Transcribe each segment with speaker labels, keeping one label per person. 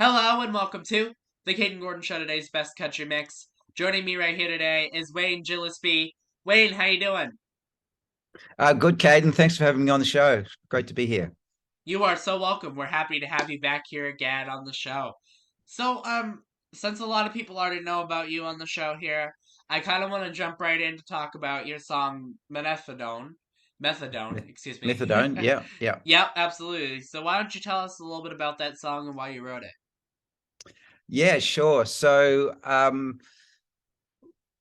Speaker 1: Hello and welcome to the Kayden Gordon Show, today's best country mix. Joining me right here today is Wayne Gillespie. Wayne, how you doing?
Speaker 2: Good, Kayden. Thanks for having me on the show. Great to be here.
Speaker 1: You are so welcome. We're happy to have you back here again on the show. So, since a lot of people already know about you on the show here, I kind of want to jump right in to talk about your song Methadone,
Speaker 2: Me-
Speaker 1: excuse me.
Speaker 2: Methadone, yeah, yeah.
Speaker 1: Yep, absolutely. So why don't you tell us a little bit about that song and why you wrote it?
Speaker 2: Yeah, sure.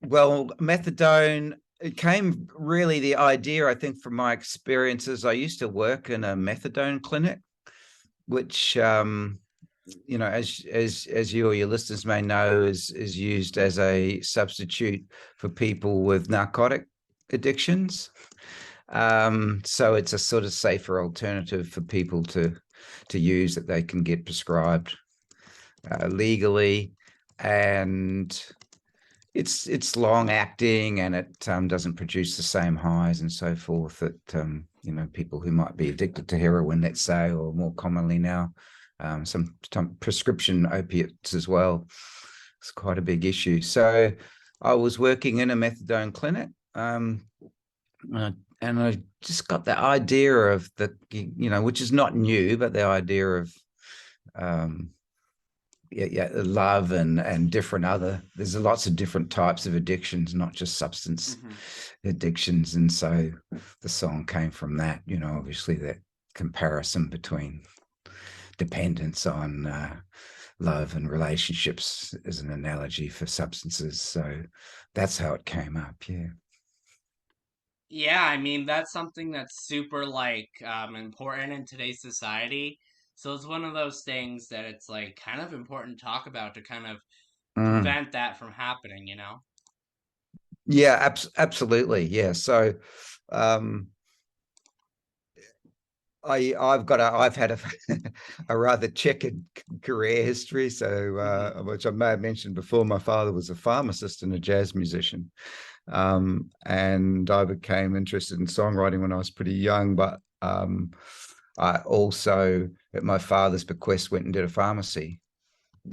Speaker 2: Well, methadone, it came really the idea, I think, from my experiences. I used to work in a methadone clinic, which, as you or your listeners may know, is used as a substitute for people with narcotic addictions. So it's a sort of safer alternative for people to use that they can get prescribed legally, and it's long acting, and it doesn't produce the same highs and so forth that people who might be addicted to heroin, let's say, or more commonly now some prescription opiates as well. It's quite a big issue. So I was working in a methadone clinic. Uh, and I just got the idea of which is not new, but the idea of um, love and different other. There's lots of different types of addictions, not just substance
Speaker 1: Mm-hmm.
Speaker 2: addictions, and so the song came from that. Obviously that comparison between dependence on love and relationships as an analogy for substances. So that's how it came up. Yeah.
Speaker 1: Yeah, I mean that's something that's super important in today's society. So it's one of those things that it's like kind of important to talk about to kind of
Speaker 2: Mm.
Speaker 1: prevent that from happening, you know?
Speaker 2: Yeah, absolutely. Yeah. So, um, I've had a a rather checkered career history. So,
Speaker 1: Hmm.
Speaker 2: which I may have mentioned before, my father was a pharmacist and a jazz musician, and I became interested in songwriting when I was pretty young. But I also, at my father's bequest, went and did a pharmacy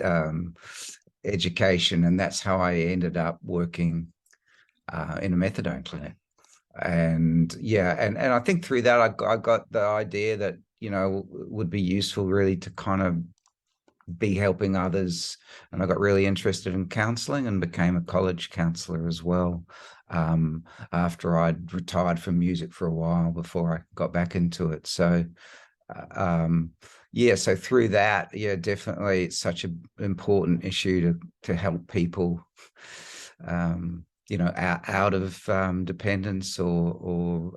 Speaker 2: um, education, and that's how I ended up working in a methadone clinic. And yeah, and I think through that I got the idea that would be useful really to kind of be helping others, and I got really interested in counseling and became a college counselor as well, after I'd retired from music for a while before I got back into it. So um yeah, so through that, yeah, definitely it's such an important issue to help people out of dependence or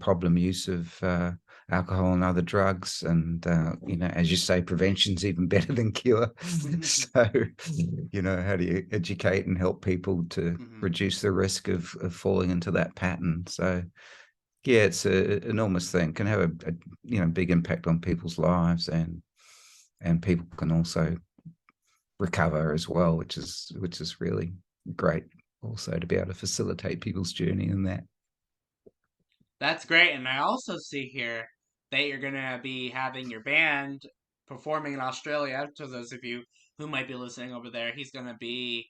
Speaker 2: problem use of alcohol and other drugs. And as you say, prevention's even better than cure. So how do you educate and help people to
Speaker 1: Hmm.
Speaker 2: reduce the risk of falling into that pattern? So yeah, it's an enormous thing, can have a big impact on people's lives, and people can also recover as well, which is really great also to be able to facilitate people's journey in that.
Speaker 1: That's great. And I also see here that you're gonna be having your band performing in Australia. To those of you who might be listening over there, he's gonna be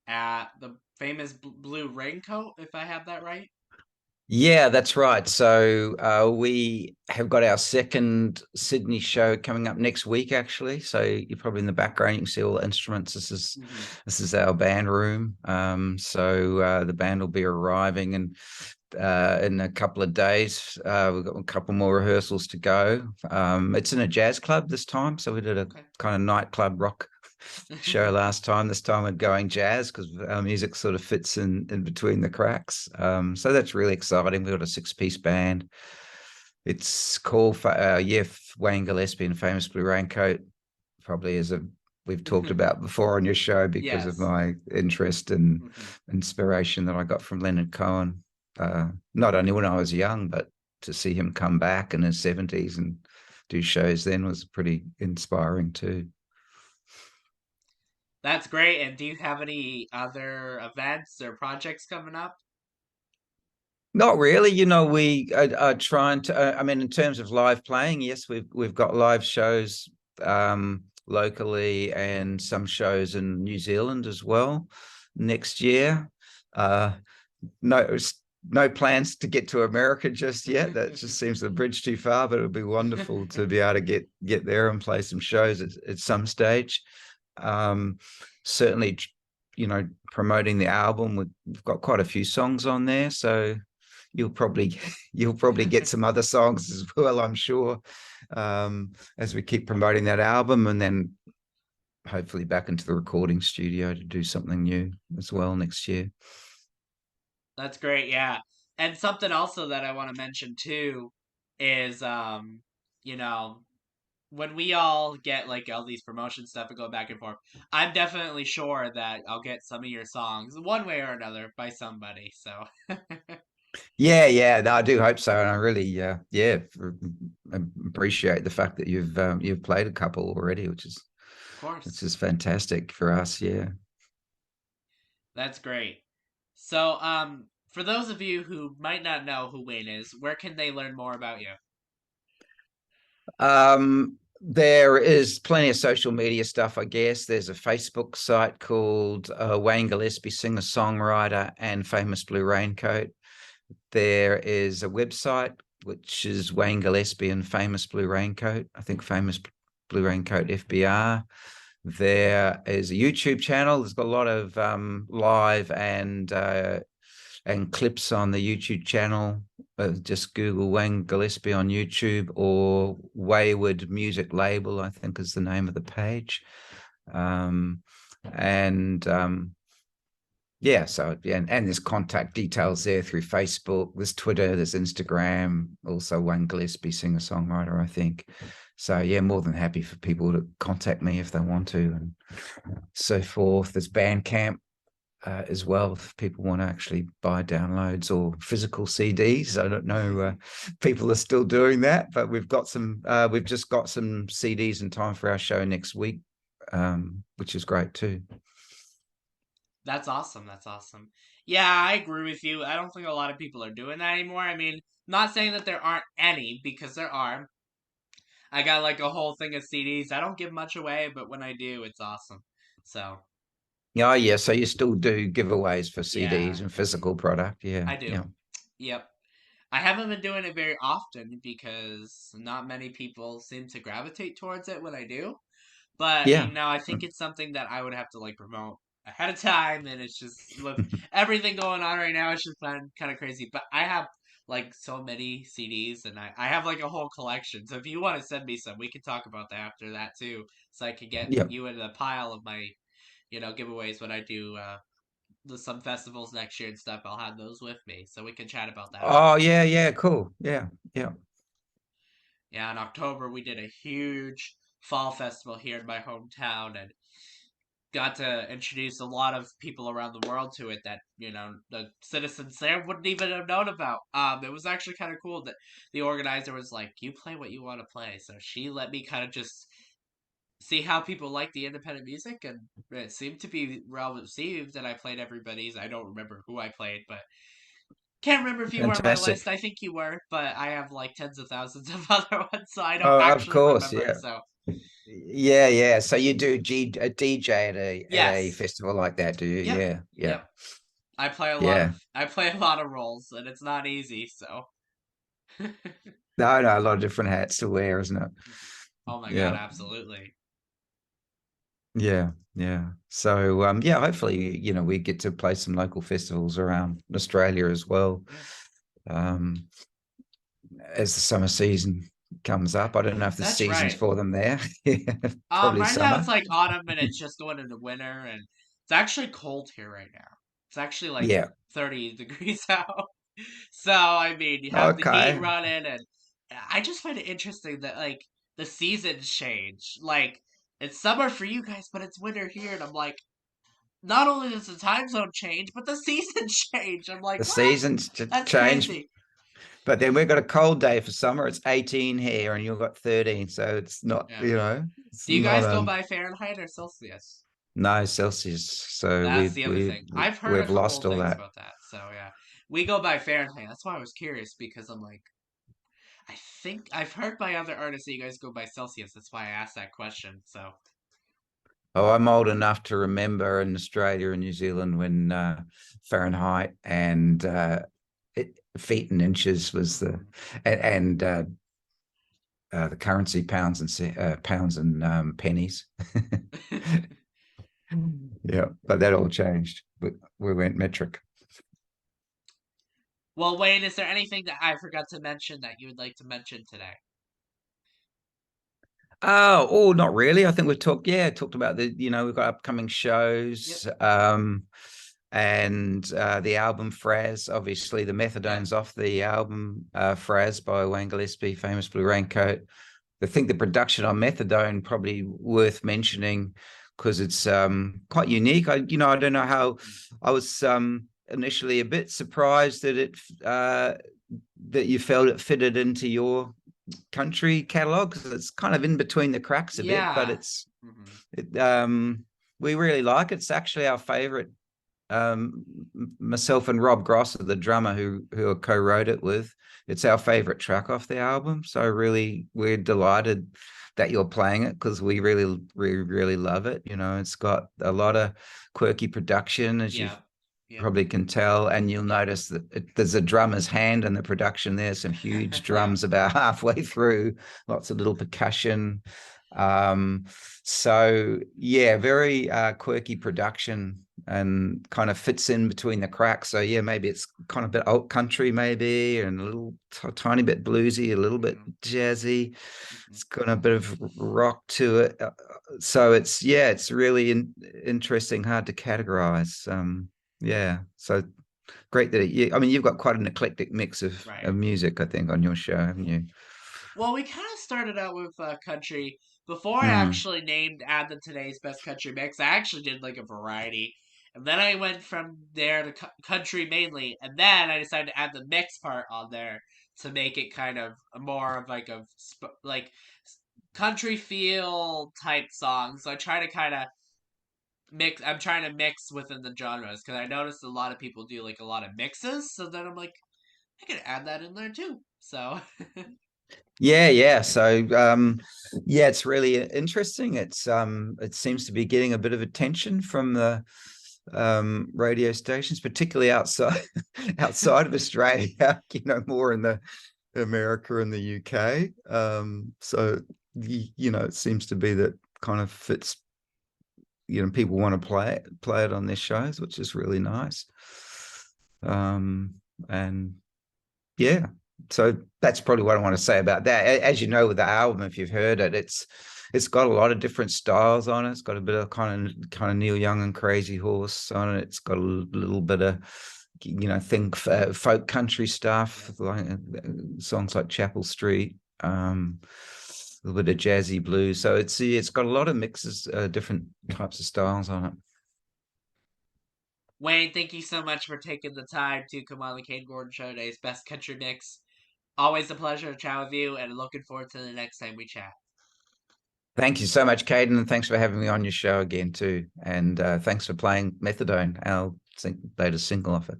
Speaker 1: at the famous Blue Raincoat, if I have that right.
Speaker 2: Yeah, that's right. So we have got our second Sydney show coming up next week, actually. So you're probably in the background. You can see all the instruments. This is
Speaker 1: Hmm.
Speaker 2: this is our band room. So the band will be arriving in a couple of days. We've got a couple more rehearsals to go. It's in a jazz club this time, so we did a
Speaker 1: Okay.
Speaker 2: kind of nightclub rock show last time. This time we're going jazz because our music sort of fits in between the cracks. So that's really exciting. We've got a six-piece band. It's called Wayne Gillespie and Famous Blue Raincoat. Probably as we've talked about before on your show, because of
Speaker 1: Yes.
Speaker 2: my interest and
Speaker 1: Hmm.
Speaker 2: inspiration that I got from Leonard Cohen. Not only when I was young, but to see him come back in his 70s and do shows then was pretty inspiring too.
Speaker 1: That's great. And do you have any other events or projects coming up?
Speaker 2: Not really. We are trying to. I mean, in terms of live playing, yes, we've got live shows locally and some shows in New Zealand as well next year. Uh, no, no plans to get to America just yet. That just seems a bridge too far, but it would be wonderful to be able to get there and play some shows at some stage. Um, Certainly, promoting the album. We've got quite a few songs on there, so you'll probably you'll probably get some other songs as well, I'm sure, as we keep promoting that album, and then hopefully back into the recording studio to do something new as well next year.
Speaker 1: That's great, yeah. And something also that I want to mention too is you know, when we all get like all these promotion stuff and go back and forth, I'm definitely sure that I'll get some of your songs one way or another by somebody. So, of
Speaker 2: Yeah, no, I do hope so, and I really, appreciate the fact that you've played a couple already, which
Speaker 1: course,
Speaker 2: is fantastic for us. Yeah.
Speaker 1: that's great. So, for those of you who might not know who Wayne is, where can they learn more about you?
Speaker 2: There is plenty of social media stuff, I guess. There's a Facebook site called Wayne Gillespie, singer songwriter and famous blue raincoat. There is a website which is Wayne Gillespie and famous blue raincoat. I think famous blue raincoat FBR. There is a YouTube channel. There's got a lot of live and clips on the YouTube channel. Just Google Wayne Gillespie on YouTube, or Wayward Music Label, I think is the name of the page. Um, and Yeah, so yeah, and there's contact details there through Facebook, there's Twitter, there's Instagram, also Wayne Gillespie, singer songwriter, I think. So yeah, more than happy for people to contact me if they want to, and so forth. There's Bandcamp as well if people want to actually buy downloads or physical CDs. I don't know, people are still doing that, but we've got some. We've just got some CDs in time for our show next week, which is great too.
Speaker 1: That's awesome. That's awesome. Yeah, I agree with you. I don't think a lot of people are doing that anymore. I mean, not saying that there aren't any because there are. I got like a whole thing of CDs. I don't give much away, but when I do, it's awesome. So,
Speaker 2: Yeah, yeah. So you still do giveaways for
Speaker 1: yeah,
Speaker 2: CDs and physical product. Yeah,
Speaker 1: I do.
Speaker 2: yeah,
Speaker 1: Yep. I haven't been doing it very often because not many people seem to gravitate towards it when I do. But
Speaker 2: yeah.
Speaker 1: I think it's something that I would have to like promote ahead of time, and it's just with everything going on right now, it's just been kind of crazy. But I have like so many CDs, and I have like a whole collection. So if you want to send me some, we can talk about that after that too, so I can get
Speaker 2: Yep.
Speaker 1: you in the pile of my giveaways when I do some festivals next year and stuff. I'll have those with me, so we can chat about that
Speaker 2: Oh,
Speaker 1: after.
Speaker 2: yeah, yeah. Cool. Yeah, yeah.
Speaker 1: Yeah, in October we did a huge fall festival here in my hometown, and got to introduce a lot of people around the world to it that the citizens there wouldn't even have known about. It was actually kind of cool that the organizer was like, "You play what you want to play," so she let me kind of just see how people like the independent music, and it seemed to be well received. And I played everybody's. I don't remember who I played, but can't remember if you were on my list.
Speaker 2: Fantastic.
Speaker 1: I think you were, but I have like tens of thousands of other ones, so I don't
Speaker 2: Oh, of
Speaker 1: actually
Speaker 2: course.
Speaker 1: remember.
Speaker 2: Yeah,
Speaker 1: So
Speaker 2: yeah, yeah. So you do a DJ at a
Speaker 1: yes,
Speaker 2: festival like that, do you?
Speaker 1: yep,
Speaker 2: Yeah, yeah,
Speaker 1: yep. I play a lot
Speaker 2: yeah.
Speaker 1: of I play a lot of roles, and it's not easy. So,
Speaker 2: No, no, a lot of different hats to wear, isn't it?
Speaker 1: oh my god,
Speaker 2: Yeah,
Speaker 1: absolutely.
Speaker 2: yeah, yeah. So, yeah, hopefully, we get to play some local festivals around Australia as well.
Speaker 1: Yeah,
Speaker 2: Um, as the summer season comes up. I don't know if the
Speaker 1: that's
Speaker 2: season's
Speaker 1: right.
Speaker 2: for them there. Yeah, probably
Speaker 1: Right now
Speaker 2: summer.
Speaker 1: it's like autumn, and it's just going into winter, and it's actually cold here right now. It's actually like
Speaker 2: Yeah.
Speaker 1: 30 degrees out. So I mean, you have the heat
Speaker 2: Okay.
Speaker 1: running, and I just find it interesting that like the seasons change. Like it's summer for you guys, but it's winter here, and I'm like, not only does the time zone change, but the seasons change. I'm like,
Speaker 2: The
Speaker 1: what?
Speaker 2: seasons
Speaker 1: That's
Speaker 2: change,
Speaker 1: crazy.
Speaker 2: but then we've got a cold day for summer. It's 18 here, and you've got 13. So it's not,
Speaker 1: Yeah.
Speaker 2: it's
Speaker 1: Do you
Speaker 2: not
Speaker 1: guys go by Fahrenheit or Celsius?
Speaker 2: no Celsius. So
Speaker 1: That's the other thing. I've heard a
Speaker 2: we've
Speaker 1: couple
Speaker 2: lost
Speaker 1: of
Speaker 2: all
Speaker 1: things
Speaker 2: that.
Speaker 1: about that. So yeah, we go by Fahrenheit. That's why I was curious because I'm like, I think I've heard by other artists that you guys go by Celsius. That's why I asked that question. So
Speaker 2: Oh, I'm old enough to remember in Australia and New Zealand when Fahrenheit and feet and inches was the currency pounds and pennies. Yeah, but that all changed. We went metric.
Speaker 1: Well, Wayne, is there anything that I forgot to mention that you would like to mention today?
Speaker 2: Oh, not really. I think we've talked about we've got upcoming
Speaker 1: Yep.
Speaker 2: shows, and the album Fraz. Obviously, the
Speaker 1: Yep.
Speaker 2: methadone's off the album Fraz by Wayne Gillespie, famous Blue Raincoat. I think the production on methadone probably worth mentioning because it's quite unique. I don't know how. I was initially a bit surprised that that you felt it fitted into your country catalog because it's kind of in between the cracks a bit, but
Speaker 1: Yeah. Hmm.
Speaker 2: it, we really like it. It's actually our favorite. Myself and Rob Grosser, the drummer who I co-wrote it with, it's our favorite track off the album. So really, we're delighted that you're playing it because we really love it. It's got a lot of quirky production, as you
Speaker 1: Yep. Yep.
Speaker 2: probably can tell, and you'll notice that there's a drummer's hand in the production. There's some huge
Speaker 1: Yep.
Speaker 2: drums about halfway through, lots of little percussion. Um, so yeah, very quirky production and kind of fits in between the cracks. So yeah, maybe it's kind of a bit alt country, maybe, and a little tiny bit bluesy, a little bit
Speaker 1: Hmm.
Speaker 2: jazzy.
Speaker 1: Hmm.
Speaker 2: It's got a bit of rock to it. So it's really interesting, hard to categorize. Yeah, so great that I mean, you've got quite an eclectic mix
Speaker 1: Right.
Speaker 2: of music, I think, on your show, haven't you?
Speaker 1: Well, we kind of started out with country. Before I
Speaker 2: Mm.
Speaker 1: actually named Add the Today's Best Country Mix, I actually did like a variety. And then I went from there to country mainly. And then I decided to add the mix part on there to make it kind of more of like like country feel type songs. So I try to kind of I'm trying to mix within the genres because I noticed a lot of people do like a lot of mixes. So then I'm like, I could add that in there too. So,
Speaker 2: Yeah, yeah. So yeah, it's really interesting. It seems to be getting a bit of attention from the radio stations, particularly outside of Australia, more in the America and the UK. So it seems to be that kind of fits, people want to play it on their shows, which is really nice. Um and yeah, so that's probably what I want to say about that. As you know, with the album, if you've heard it, it's got a lot of different styles on it. It's got a bit of kind of Neil Young and Crazy Horse on it. It's got a little bit of think folk country stuff,
Speaker 1: yeah.
Speaker 2: like songs like Chapel Street, a little bit of jazzy blues. So it's got a lot of mixes, different types of styles on it.
Speaker 1: Wayne, thank you so much for taking the time to come on the Kane Gordon Show today's Best Country Mix. Always a pleasure to chat with you, and looking forward to the next time we chat.
Speaker 2: Thank you so much, Kayden, and thanks for having me on your show again too. And thanks for playing Methadone, our latest single off it.